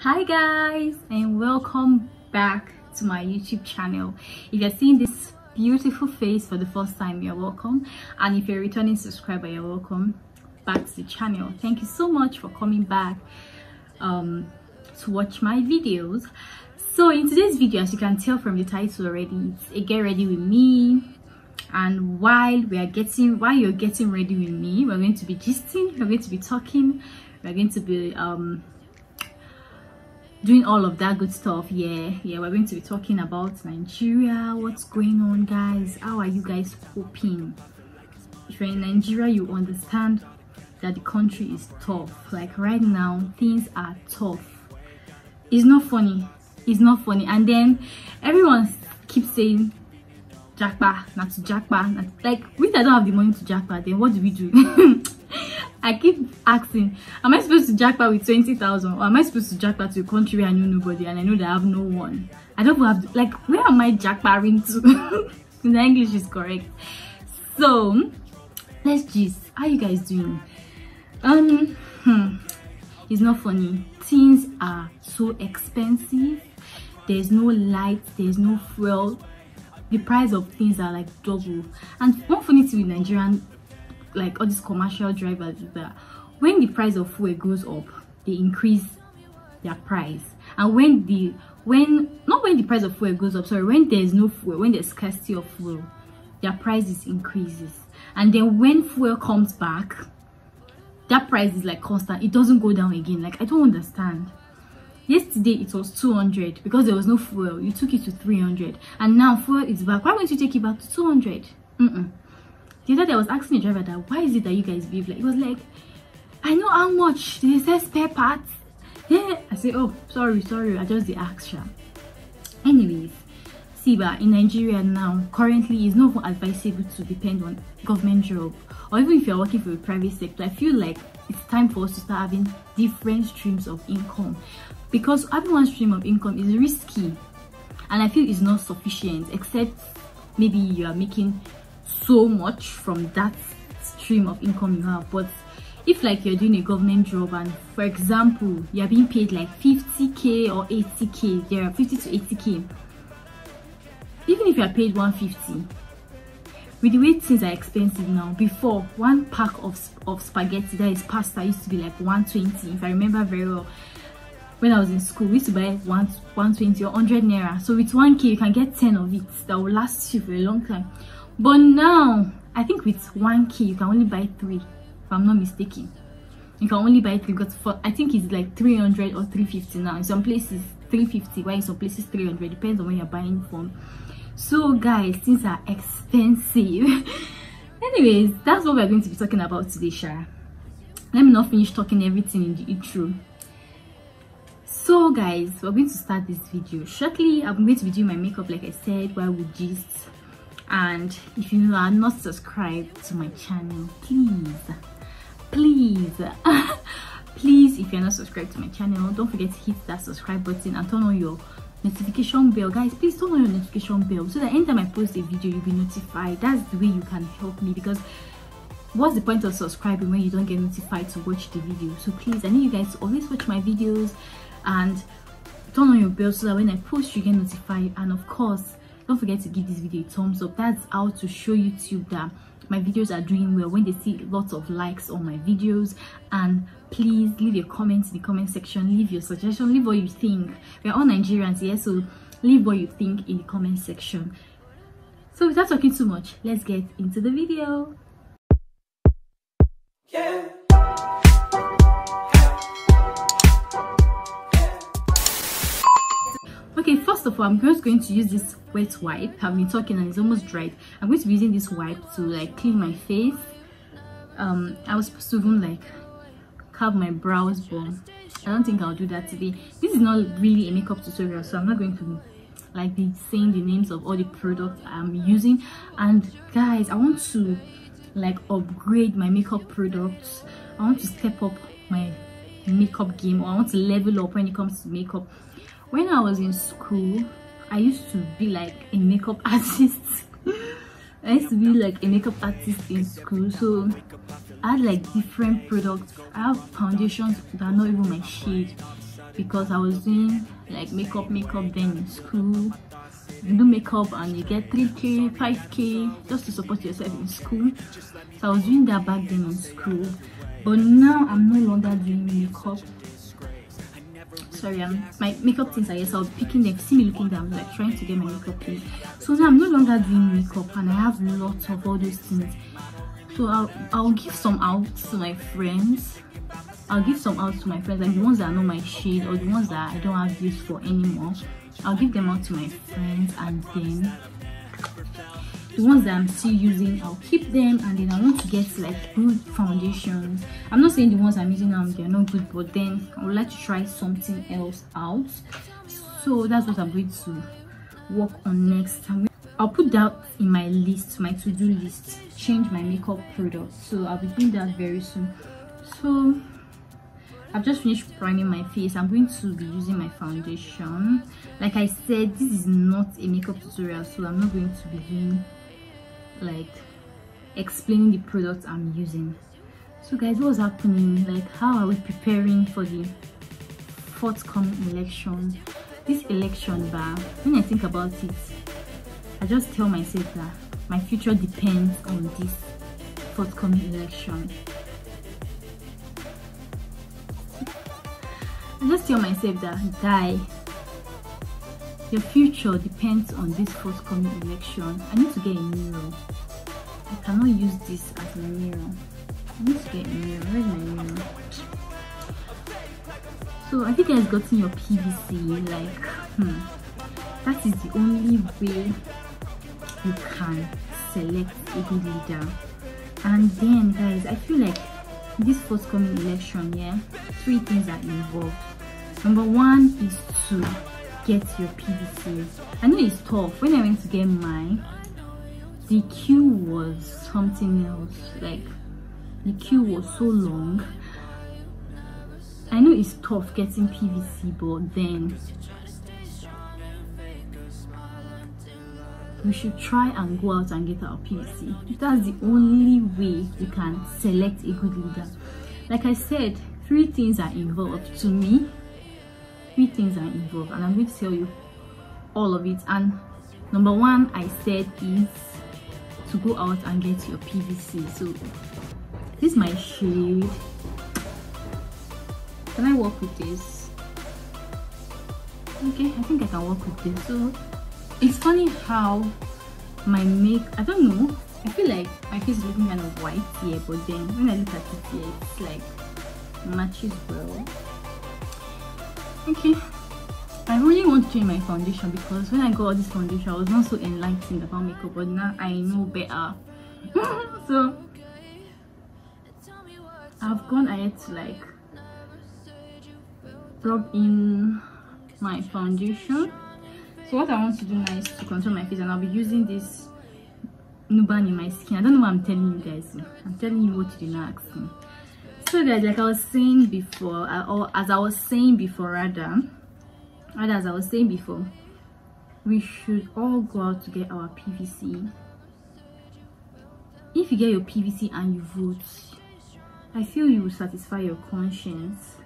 Hi guys, and welcome back to my YouTube channel. If you're seeing this beautiful face for the first time, you're welcome, and if you're a returning subscriber, you're welcome back to the channel. Thank you so much for coming back to watch my videos. So in today's video, as you can tell from the title already, it's a get ready with me. And while you're getting ready with me, we're going to be gisting, we're going to be talking, we're going to be doing all of that good stuff. We're going to be talking about Nigeria, what's going on, guys. How are you guys coping? If you're in Nigeria, you understand that the country is tough. Like right now, things are tough. It's not funny, and then everyone keeps saying jackpot, not to jackpot. Like, we that don't have the money to jackpot, then what do we do? I keep asking, am I supposed to jackpot with 20,000, or am I supposed to jackpot to a country where I know nobody and I know that I have no one? I don't have to, like, where am I jackpotting to? The English is correct. So let's gist. How you guys doing? It's not funny. Things are so expensive. There's no light, there's no fuel. The price of things are like double. And one funny thing with Nigerian, like all these commercial drivers, is that when the price of fuel goes up, they increase their price. And when the price of fuel goes up, sorry, when there's no fuel, when there's scarcity of fuel, their prices increases. And then when fuel comes back, that price is like constant. It doesn't go down again. Like, I don't understand. Yesterday it was 200 because there was no fuel. You took it to 300, and now fuel is back. Why won't you take it back to 200? The other day I was asking the driver that, why is it that you guys behave like, it was like, I know how much they say spare parts. Yeah, I say, oh, sorry, I just the extra. Anyways, see, but in Nigeria now, currently, it's not advisable to depend on government job, or even if you're working for a private sector. I feel like it's time for us to start having different streams of income, because having one stream of income is risky, and I feel it's not sufficient, except maybe you are making so much from that stream of income you have. But if like you're doing a government job, and for example you're being paid like 50k or 80k, there are 50 to 80k, even if you're paid 150, with the way things are expensive now, before one pack of spaghetti, that is pasta, used to be like 120. If I remember very well, when I was in school, we used to buy 120 or 100 naira. So with 1k you can get 10 of it that will last you for a long time. But now I think with 1k you can only buy 3, if I'm not mistaken. You can only buy 3, because for, I think it's like 300 or 350 now. In some places 350, while in some places 300, depends on where you're buying from. So guys, things are expensive. Anyways, that's what we're going to be talking about today, Sha. Let me not finish talking everything in the intro. So guys, we're going to start this video shortly. I'm going to be doing my makeup like I said while we gist. And if you are not subscribed to my channel, please if you're not subscribed to my channel, don't forget to hit that subscribe button and turn on your notification bell. Guys, please turn on your notification bell so that anytime I post a video, you'll be notified. That's the way you can help me, because what's the point of subscribing when you don't get notified to watch the video? So please, I need you guys to always watch my videos and turn on your bell so that when I post, you get notified. And of course, don't forget to give this video a thumbs up. That's how to show YouTube that my videos are doing well, when they see lots of likes on my videos. And please leave your comments in the comment section, leave your suggestion, leave what you think. We're all Nigerians here, so leave what you think in the comment section. So without talking too much, let's get into the video. Okay, first of all, I'm just going to use this wet wipe. I've been talking and it's almost dried. I'm going to be using this wipe to like clean my face. I was supposed to even like curve my brows, but I don't think I'll do that today. This is not really a makeup tutorial, so I'm not going to like be saying the names of all the products I'm using. And guys, I want to like upgrade my makeup products. I want to step up my makeup game, or I want to level up when it comes to makeup. When I was in school, I used to be like a makeup artist. I used to be like a makeup artist in school, so I had like different products. I have foundations that are not even my shade. because I was doing like makeup then in school. You do makeup and you get 3k 5k just to support yourself in school. So I was doing that back then in school, but now I'm no longer doing makeup. Sorry, my makeup things are yes, I'll be picking them. See me looking down, like trying to get my makeup in. So now I'm no longer doing makeup and I have lots of all those things. So I'll give some out to my friends. Like the ones that know my shade or the ones that I don't have use for anymore. I'll give them out to my friends, and then the ones that I'm still using, I'll keep them. And then I want to get like good foundations. I'm not saying the ones I'm using now they're not good, but then I would like to try something else out. So that's what I'm going to work on next. I'll put that in my list, my to-do list, change my makeup products. So I'll be doing that very soon. So I've just finished priming my face. I'm going to be using my foundation. Like I said, this is not a makeup tutorial, so I'm not going to be doing like explaining the products I'm using. So guys, what's happening? Like, how are we preparing for the forthcoming election? This election bar, when I think about it, I just tell myself that my future depends on this forthcoming election. I just tell myself that, guy, your future depends on this forthcoming election. I need to get a mirror. I cannot use this as my mirror. I need to get a mirror. Where's my mirror? So have you guys gotten your PVC? Like, that is the only way you can select a good leader. And then guys, I feel like this forthcoming election, yeah, 3 things are involved. Number 1 is to get your PVC. I know it's tough. When I went to get mine, the queue was something else. Like, the queue was so long. I know it's tough getting PVC, but then we should try and go out and get our PVC. That's the only way we can select a good leader. Like I said, 3 things are involved. To me, 3 things are involved, and I'm going to tell you all of it. And number 1, I said, is to go out and get your PVC. So this is my shade. Can I work with this? Okay, I think I can work with this. So it's funny how my I don't know, I feel like my face is looking kind of white here, but then when I look at it here, it's like matches well. Okay, I really want to change my foundation, because when I got all this foundation, I was not so enlightened about makeup, but now I know better. So I've gone ahead to like rub in my foundation. So what I want to do now is to contour my face, and I'll be using this Nuban in my skin. I don't know what I'm telling you guys. I'm telling you what you did not ask me. So guys, like I was saying before, as I was saying before, we should all go out to get our PVC. If you get your PVC and you vote, I feel you will satisfy your conscience.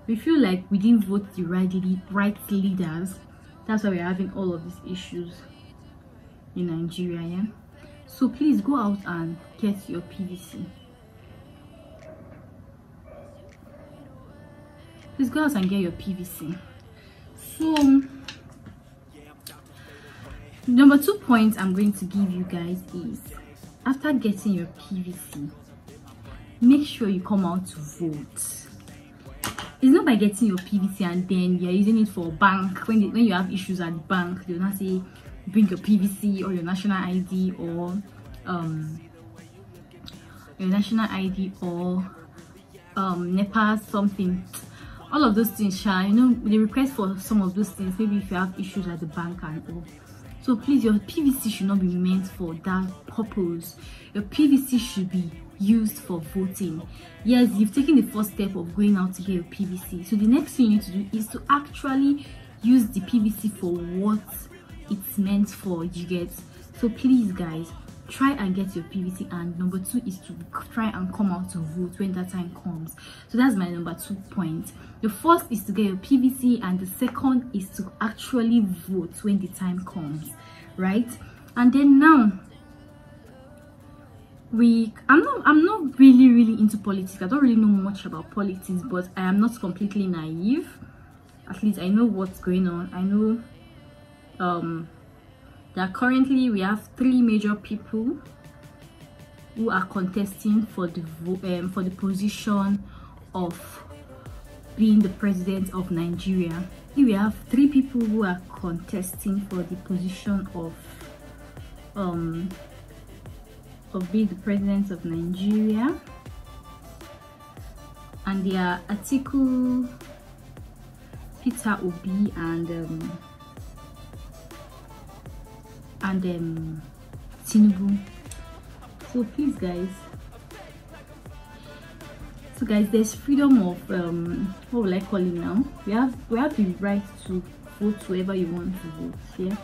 We feel like we didn't vote the right leaders. That's why we're having all of these issues in Nigeria, yeah? So please go out and get your PVC. Please go out and get your PVC. So number 2 point I'm going to give you guys is, after getting your PVC, make sure you come out to vote. It's not by getting your PVC and then you're using it for bank. When you have issues at the bank, they'll not say bring your PVC or your national ID or NEPA something. All of those things, you know, they request for some of those things. Maybe if you have issues at the bank and all. So please, your PVC should not be meant for that purpose. Your PVC should be used for voting. Yes, you've taken the first step of going out to get your PVC. So the next thing you need to do is to actually use the PVC for what it's meant for, you get. So please guys, try and get your PVC, and number 2 is to try and come out to vote when that time comes. So that's my number 2 point. The first is to get your PVC, and the second is to actually vote when the time comes, right? And then now I'm not really into politics. I don't really know much about politics, but I am not completely naive. At least I know what's going on. I know that currently we have 3 major people who are contesting for the position of being the president of Nigeria. Here we have 3 people who are contesting for the position of being the president of Nigeria, and they are Atiku, Peter Obi, and Tinubu. So please guys, there's freedom of what will I call it now? We have the right to vote whoever you want to vote. Yeah,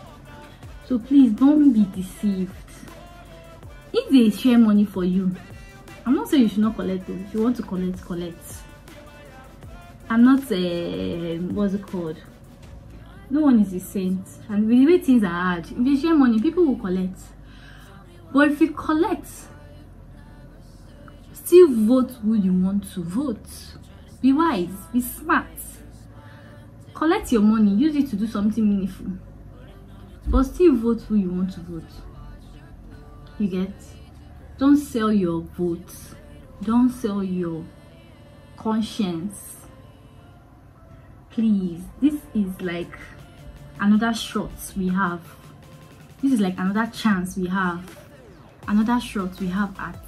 so please don't be deceived. If they share money for you, I'm not saying you should not collect it. If you want to collect. I'm not what's it called? No one is a saint, and with the way things are hard, if they share money, people will collect. But if you collect, still vote who you want to vote. Be wise, be smart. Collect your money, use it to do something meaningful, but still vote who you want to vote. You get? Don't sell your vote. Don't sell your conscience. Please, this is like another shot we have. This is like another chance we have. Another shot we have at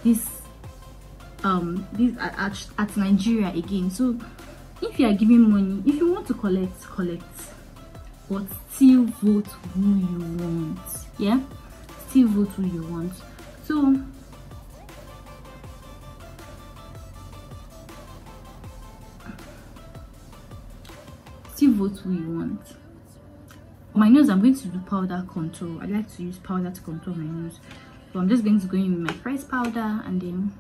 this at Nigeria again. So if you are giving money, if you want to collect, but still vote who you want. Yeah, still vote who you want. So still vote who you want. My nose, I'm going to do powder contour. I like to use powder to contour my nose, so I'm just going to go in with my press powder, and then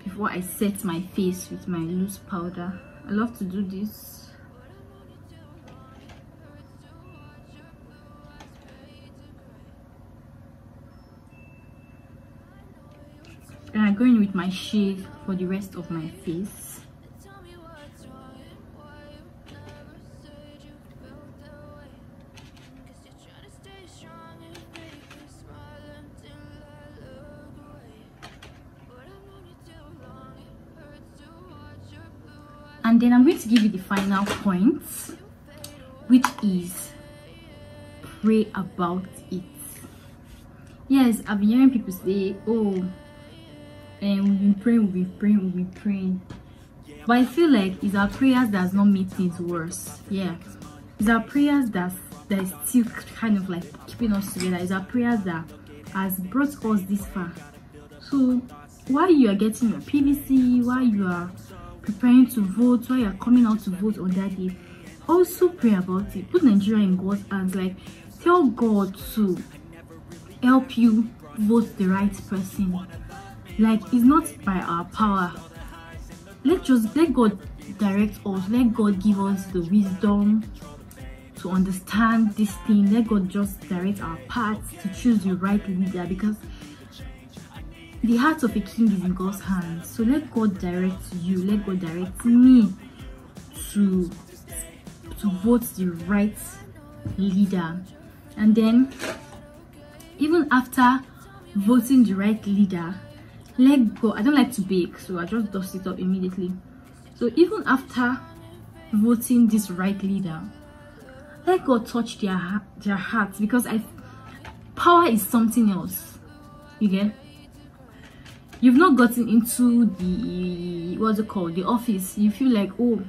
before I set my face with my loose powder. I love to do this. And I'm going with my shade for the rest of my face. And then I'm going to give you the final point, which is pray about it. Yes, I've been hearing people say, oh, and we've been praying. But I feel like it's our prayers that's not made things worse. Yeah, it's our prayers that is still kind of like keeping us together. It's our prayers that has brought us this far. So while you are getting your PVC, while you are preparing to vote, while you are coming out to vote on that day, also pray about it. Put Nigeria in God's hands. Like, tell God to help you vote the right person. Like, it's not by our power. Let God direct us. Let God give us the wisdom to understand this thing. Let God just direct our paths to choose the right leader, because the heart of a king is in God's hands. So let God direct you. Let God direct me to vote the right leader. And then even after voting the right leader, let go. I don't like to bake, so I just dust it up immediately. So even after voting this right leader, let God touch their hearts, because power is something else. You get? You've not gotten into the what's it called, the office. You feel like, oh,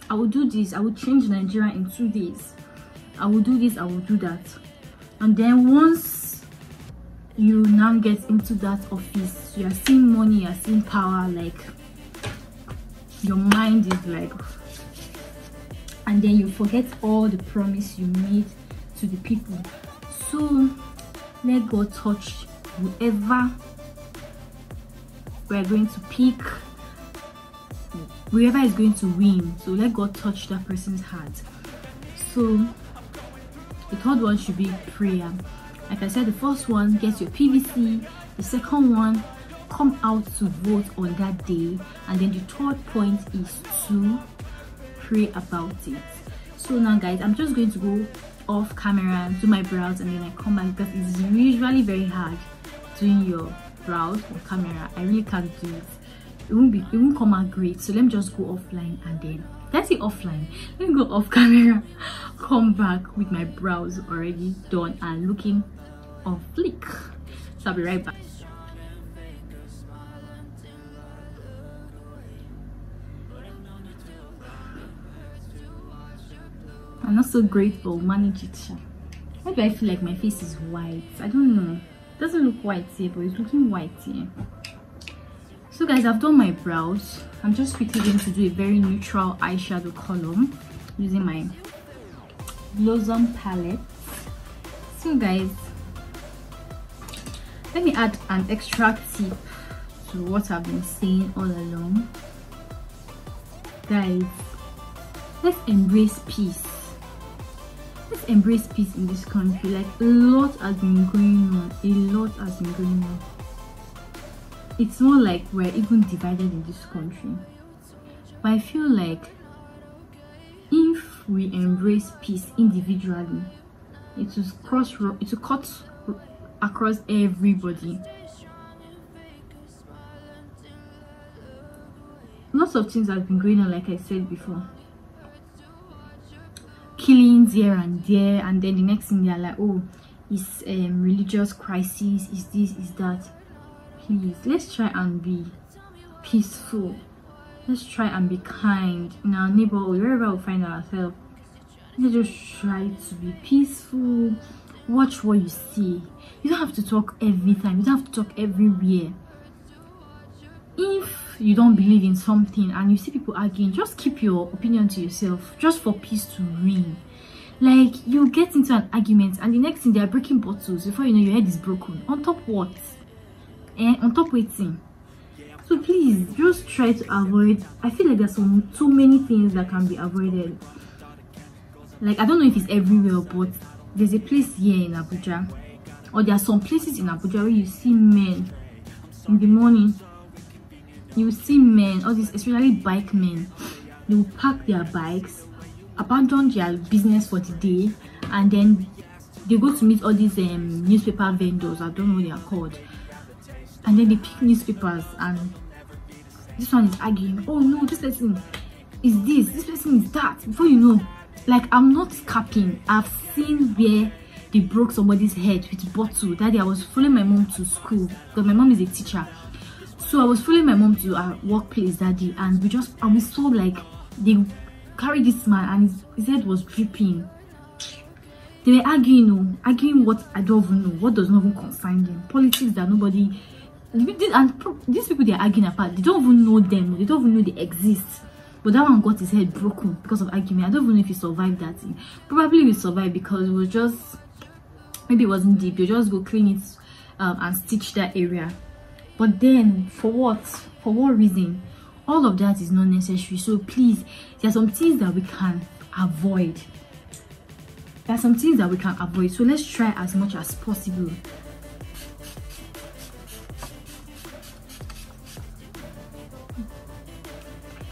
I will do this, I will change Nigeria in 2 days, I will do this, I will do that. And then once you now get into that office, you are seeing money, you are seeing power, like your mind is like, and then you forget all the promise you made to the people. So let God touch whoever we're going to pick, whoever is going to win. So let God touch that person's heart. So the third one should be prayer. Like I said, the first one, get your PVC. The second one, come out to vote on that day. And then the third point is to pray about it. So now guys, I'm just going to go off camera, do my brows, and then I come back, because it's usually very hard doing your brows on camera. I really can't do it. It won't come out great. So let me just go offline, and then that's it. Offline, let me go off camera, come back with my brows already done and looking on fleek. So I'll be right back. I'm not so grateful. Manage it. Why do I feel like my face is white? I don't know. It doesn't look white here, but it's looking white here. So guys, I've done my brows. I'm just quickly going to do a very neutral eyeshadow color using my Blossom palette. So guys, let me add an extra tip to what I've been saying all along. Guys, let's embrace peace. Let's embrace peace in this country. Like, a lot has been going on. A lot has been going on. It's not like we're even divided in this country. But I feel like if we embrace peace individually, it will cut across everybody. Lots of things have been going on, like I said before. Killings here and there, and then the next thing they're like, oh, it's religious crisis, is this, is that. Please, let's try and be peaceful. Let's try and be kind in our neighborhood, wherever we find ourselves. Let's just try to be peaceful. Watch what you see. You don't have to talk every time. You don't have to talk everywhere. If you don't believe in something and you see people arguing, just keep your opinion to yourself, just for peace to reign. Like, you get into an argument and the next thing, they are breaking bottles. Before you know, your head is broken. On top what? On top waiting. So please, just try to avoid. I feel like there's so many things that can be avoided. Like, I don't know if it's everywhere, but there's a place here in Abuja, or there are some places in Abuja where you see men in the morning. You see men, all these, especially bike men, they will park their bikes, abandon their business for the day, and then they go to meet all these newspaper vendors. I don't know what they are called, and then they pick newspapers, and this one is arguing, oh no, this person is this person is that. Before you know, like, I'm not capping, I've seen where they broke somebody's head with a bottle. That day I was following my mom to school, because my mom is a teacher. So I was following my mom to our workplace that day, and we saw like they carried this man and his head was dripping. They were arguing what I don't even know, what does not even concern them, politics that nobody, and these people they're arguing about, they don't even know them, they don't even know they exist. But that one got his head broken because of argument. I don't even know if he survived that thing. Probably he survived because it was just, maybe it wasn't deep. You just go clean it and stitch that area. But then, for what? For what reason? All of that is not necessary. So please, there are some things that we can avoid. There are some things that we can avoid. So let's try as much as possible.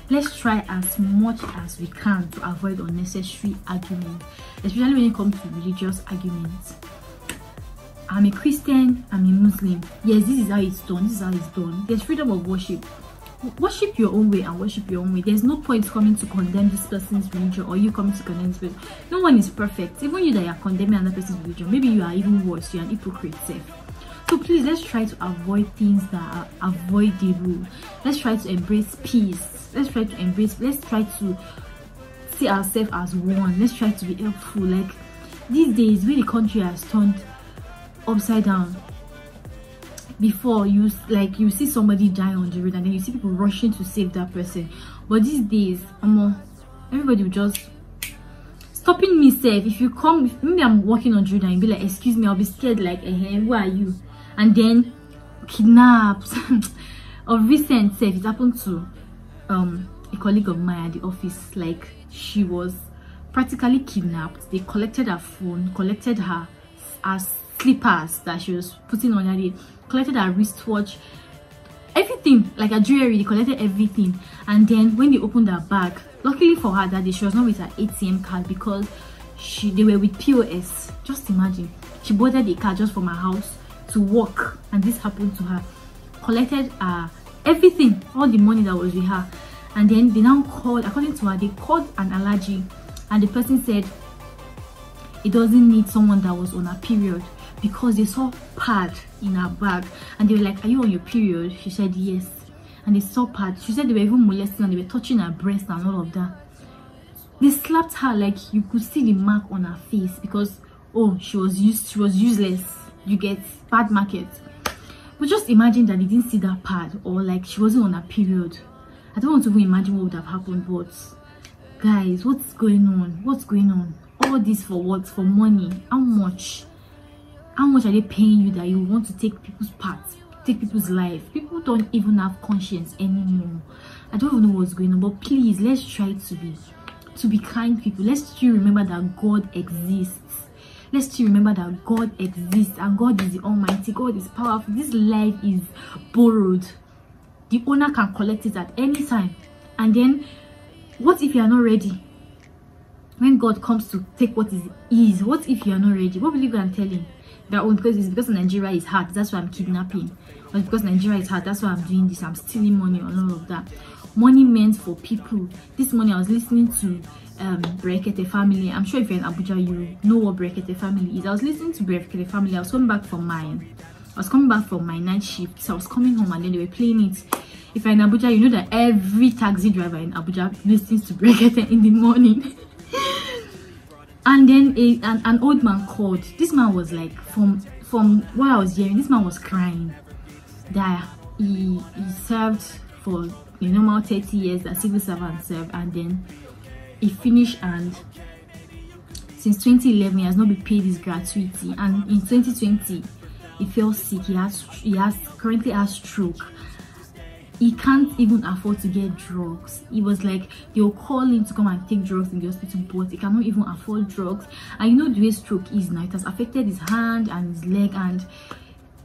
Let's try as much as we can to avoid unnecessary arguments, especially when it comes to religious arguments. I'm a Christian, I'm a Muslim. Yes, this is how it's done. This is how it's done. There's freedom of worship. Worship your own way and worship your own way. There's no point coming to condemn this person's religion, or you coming to condemn this person. No one is perfect. Even you that are condemning another person's religion, maybe you are even worse. You're an hypocrite self. So please, let's try to avoid things that are avoidable. Let's try to embrace peace. Let's try to see ourselves as one. Let's try to be helpful. Like, these days, where the country has turned upside down, before you see somebody die on the road and then you see people rushing to save that person, but these days everybody will just stopping me safe. If you come, if maybe I'm walking on Jordan and be like, excuse me, I'll be scared, like, who are you? And then kidnaps. Of recent safe, it happened to a colleague of mine at the office. Like, she was practically kidnapped. They collected her phone, collected her slippers that she was putting on her day, collected her wristwatch, everything, like her jewelry. They collected everything. And then when they opened her bag, luckily for her that day, she was not with her ATM card because they were with POS. Just imagine, she boarded a car just from her house to work, and this happened to her. Collected everything, all the money that was with her. And then they now called, according to her, they called an allergy, and the person said it doesn't need someone that was on her period, because they saw pad in her bag. And they were like, are you on your period? She said yes. And they saw pad. She said they were even molesting, and they were touching her breast and all of that. They slapped her, like you could see the mark on her face, because she was useless. You get bad market. But just imagine that they didn't see that pad, or like she wasn't on her period. I don't want to even imagine what would have happened. But guys, what's going on? What's going on? All this for what? For money? How much are they paying you that you want to take people's parts, take people's life? People don't even have conscience anymore. I don't even know what's going on. But please, let's try to be kind people. Let's still remember that God exists. Let's still remember that God exists, and God is the Almighty. God is powerful. This life is borrowed. The owner can collect it at any time. And then, what if you are not ready? When God comes to take what is his, what if you are not ready? What will you go and tell him? That because Nigeria is hard, that's why I'm kidnapping. Or because Nigeria is hard, that's why I'm doing this. I'm stealing money and all of that. Money meant for people. This morning I was listening to Brekete Family. I'm sure if you're in Abuja, you know what Brekete Family is. I was listening to Brekete Family. I was coming back from my night shift, so I was coming home and then they were playing it. If you're in Abuja, you know that every taxi driver in Abuja listens to Brekete in the morning. And then an old man called. This man was like, from what I was hearing, this man was crying that he served for the normal 30 years that civil servants serve, and then he finished, and since 2011 he has not been paid his gratuity, and in 2020 he fell sick. He currently has stroke. He can't even afford to get drugs. He was like, they'll call him to come and take drugs in the hospital, but he cannot even afford drugs. And you know the way stroke is now, it has affected his hand and his leg, and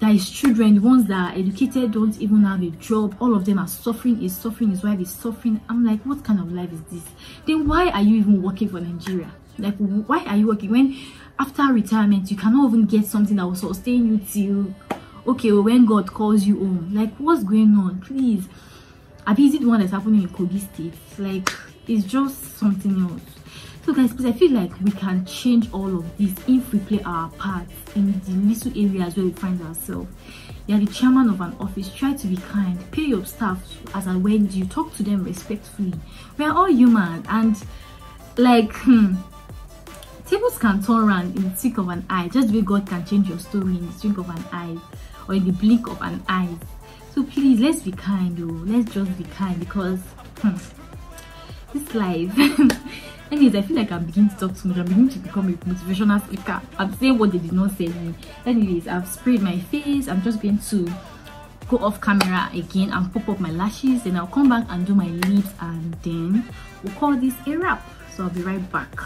that his children, the ones that are educated, don't even have a job. All of them are suffering. He's suffering, his wife is suffering. I'm like, what kind of life is this? Then why are you even working for Nigeria? Like, why are you working when after retirement you cannot even get something that will sustain you till when God calls you home? Like, what's going on? Please. Is it the one that's happening in Kogi State? Like, it's just something else. So guys, please, I feel like we can change all of this if we play our part in the little areas where we find ourselves. You are the chairman of an office. Try to be kind. Pay your staff as and when you talk to them respectfully. We are all human, and like tables can turn around in the tick of an eye. Just the way God can change your story in the blink of an eye, or in the blink of an eye. So please, let's be kind, though. Let's just be kind, because this life. Anyways, I feel like I'm beginning to talk too much. I'm beginning to become a motivational speaker. I'm saying what they did not say me. Anyways, I've sprayed my face. I'm just going to go off camera again and pop up my lashes. Then I'll come back and do my lips, and then we'll call this a wrap. So I'll be right back.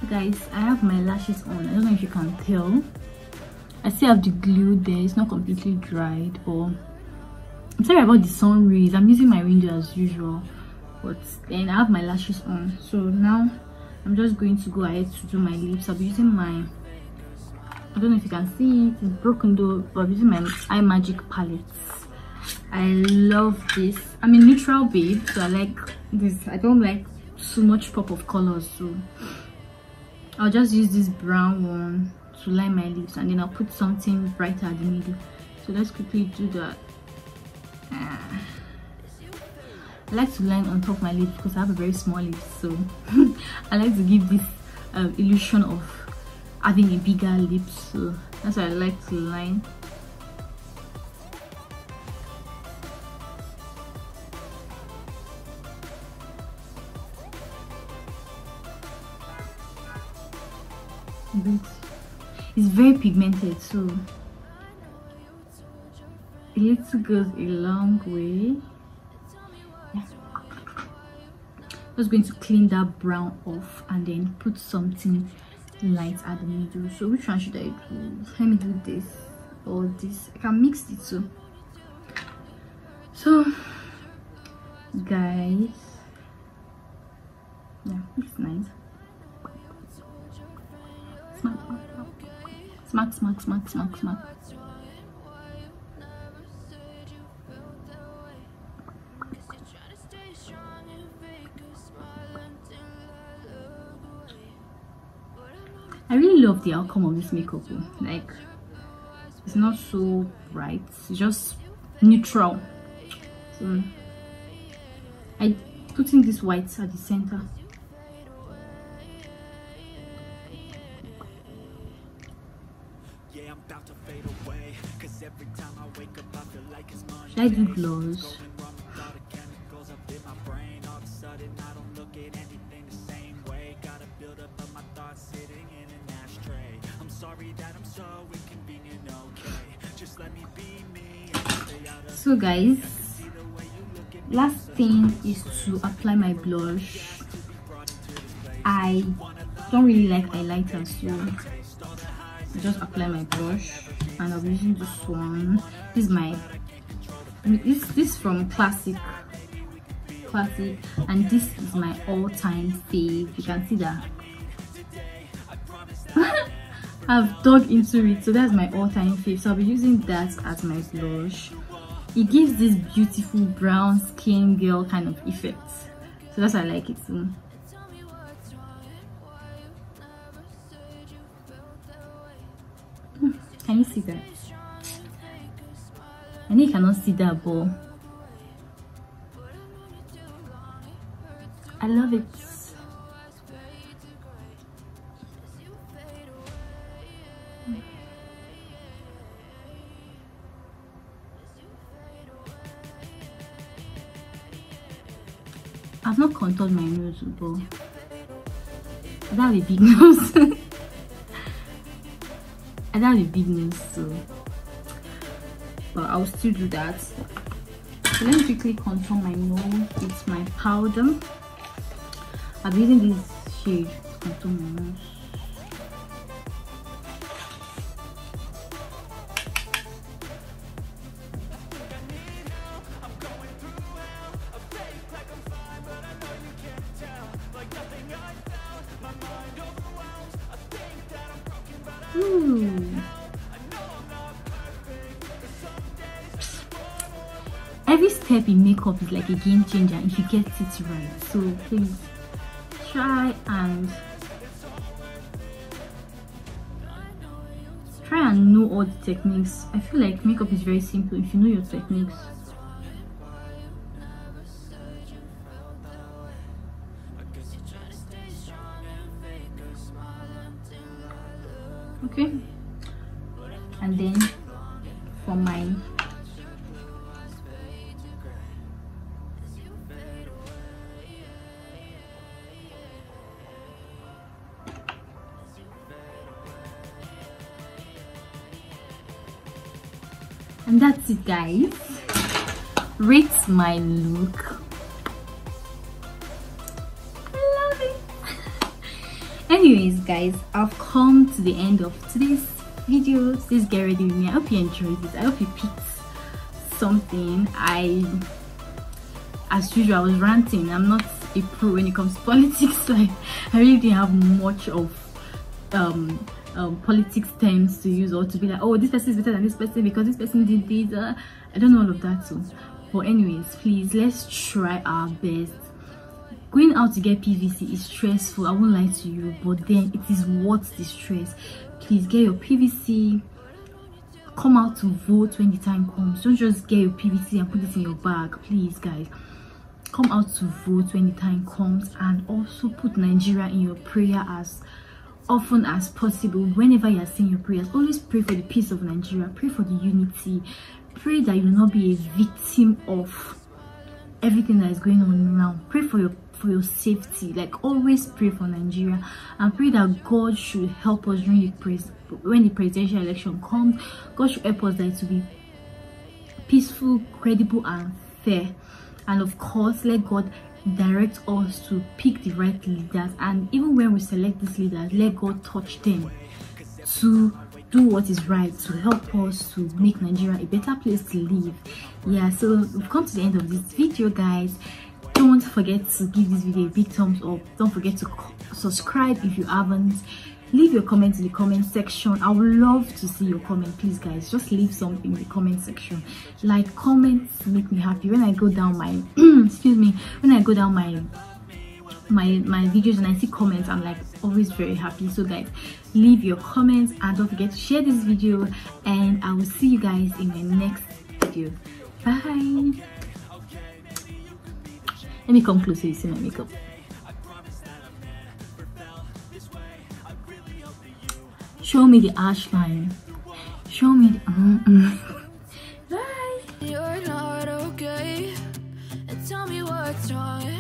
Guys, I have my lashes on. I don't know if you can tell. I still have the glue there. It's not completely dried, but I'm sorry about the sun rays. I'm using my window as usual, but then I have my lashes on. So now I'm just going to go ahead to do my lips. I'll be using my, I don't know if you can see it, it's broken though, but I'm using my Eye Magic palettes. I love this. I'm a neutral babe, so I like this. I don't like too much pop of colors, so I'll just use this brown one to line my lips, and then I'll put something brighter at the middle. So let's quickly do that. I like to line on top of my lips because I have a very small lips, so I like to give this illusion of having a bigger lips, so that's why I like to line. but it's very pigmented, so a little goes a long way. Yeah. Just going to clean that brown off and then put something light at the middle. So which one should I do? Let me do this or this. I can mix the two. So guys, yeah, it's nice. Smack, smack, smack, smack, smack. I really love the outcome of this makeup. Like, it's not so bright, it's just neutral. So I put in this white at the center. Should I do glows? So guys, last thing is to apply my blush. I don't really like highlighters, so I just apply my blush, and I'll be using this one. This is my this from classic, and this is my all-time fave. You can see that I've dug into it, so that's my all-time fave. So I'll be using that as my blush. It gives this beautiful brown skin girl kind of effect, so that's why I like it too. Can you see that? I know you cannot see that, but I love it. I've not contoured my nose, but I don't have a big nose. I don't have a big nose, so but I'll still do that. So let me quickly contour my nose with my powder. I'll be using this shade to contour my nose. Every step in makeup is like a game changer if you get it right. So please try and know all the techniques. I feel like makeup is very simple if you know your techniques. Okay, and then for mine, and that's it, guys. Rate my look. I love it. Anyways, guys, I've come to the end of today's video. This Get Ready With Me. I hope you enjoyed it. I hope you picked something. As usual, I was ranting. I'm not a pro when it comes to politics. Like, I really didn't have much of politics terms to use, or to be like, oh, this person is better than this person because this person did this. I don't know all of that too. But anyways, please, let's try our best. Going out to get PVC is stressful, I won't lie to you, but then it is worth the stress. Please get your PVC, come out to vote when the time comes. Don't just get your PVC and put it in your bag. Please, guys, come out to vote when the time comes, and also put Nigeria in your prayer as often as possible. Whenever you are saying your prayers, always pray for the peace of Nigeria, pray for the unity, pray that you will not be a victim of everything that is going on around. Pray for your safety. Like, always pray for Nigeria, and pray that God should help us during when the presidential election comes. God should help us that it will be peaceful, credible, and fair. And of course, let God direct us to pick the right leaders, and even when we select these leaders, let God touch them to do what is right, to help us to make Nigeria a better place to live. Yeah, so we've come to the end of this video, guys. Don't forget to give this video a big thumbs up. Don't forget to subscribe if you haven't. Leave your comments in the comment section. I would love to see your comment. Please, guys, just leave something in the comment section. Like, comments make me happy. When I go down my excuse me, when I go down my videos and I see comments, I'm like always very happy. So guys, leave your comments, and don't forget to share this video, and I will see you guys in my next video. Bye. Let me come closer so you see my makeup. Show me the ash line. Show me the Bye. You're not okay, and tell me what's wrong.